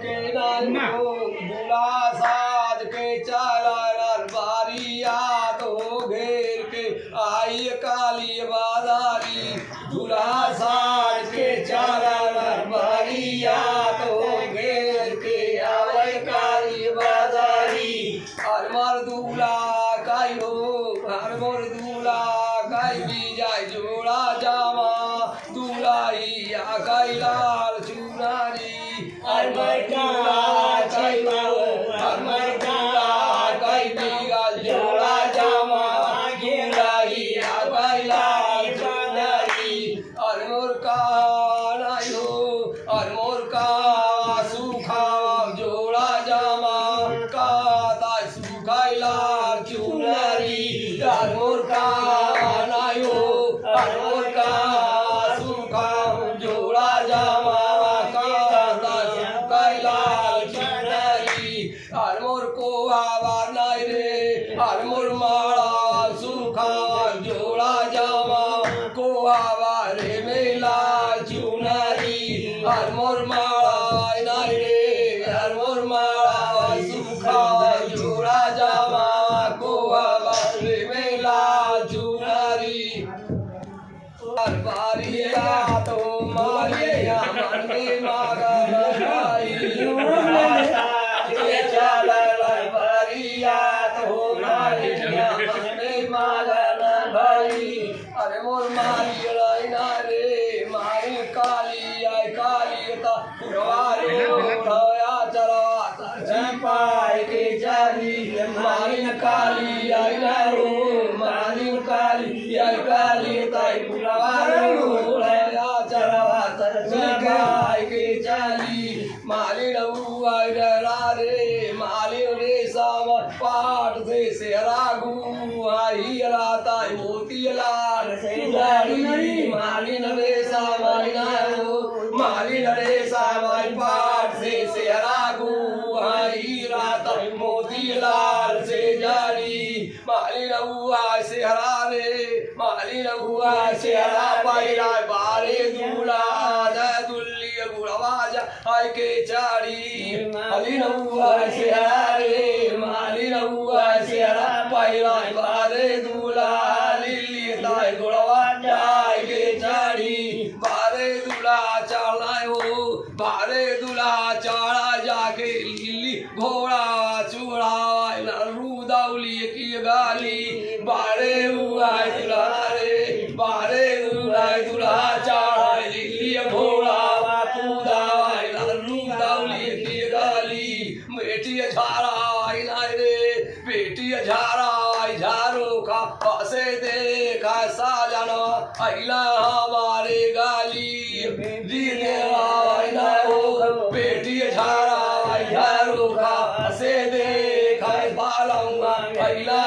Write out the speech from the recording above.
के नानो दूल्हा साज के चला बारिया तो घेर के आई काली बाजारी दूल्हा साज के चला बारिया तो घेर के आई काली बाजारी हर मर दूल्हा काई हो हर मोर दूल्हा काई भी जाय जोड़ा जामा दूल्हाई काई लाल चुनारी हर मर दूल्हा काई हो हर मर दूल्हा काई भी गाल जोड़ा जामा दूल्हाई काई लाल चुनारी हर मोर का नाई हो हर मोर का सुखा जोड़ा जामा का ताई सुखाई लाल चुनारी हर मोर का नाई हो हर मोर का सुखा जोड़ा जामा का ताई सुखाई लाल चुनारी हर मोर को आवार नाई रे हर मोर माला सुखा जोड़ा जामा को आवार में लाल चुनारी हर मोर माला नाई रे हर मोर माला सुखा जोड़ा जामा को आवार में लाल चुनारी हर बारिया तो मारिया मन में मागन भाई चला बारिया तो मारिया मन में मागन भाई अरे मोर मारी ना रे मारी काली आई काली ता पुरवारे उठाया चलवा पाए के जारी मारी काली आई ना रो मारी काली आई काली ताई पुरवारे उठाया चलवा पाए के जारी माली रहू आई रे माली रे साम पाट से सेरागू आई राता मोती लाल से जारी माली नरे सामाई ना हो माली नरे सामाई पाट से सेरागू आई राता मोती लाल से जारी माली नहुआ से हरा रे माली नहुआ से हरा पायरा बारे दूल्हा दुल्ली गुड़वाजा आई के चारी माली नहुआ से हरा रे माली नहुआ से हरा पायरा बारे दूल्हा लिल्ली ताई गुड़वाजा आई के चारी बारे दूल्हा चढ़ना हो बारे दूल्हा चढ़ा जाके लिल्ली घोड़ा चूड़ा रूदावली की गाली बारे हुआ दूल्हा रे बारे दूल्हा चढ़ा लिल्ली घोड़ा रूदावली की गाली बेटी झारा रे बेटी झारा झारो का पासे देखा साजना अला हमारे गाली ना हो बेटी झारा झारो का पासे देखा बालूंगा अला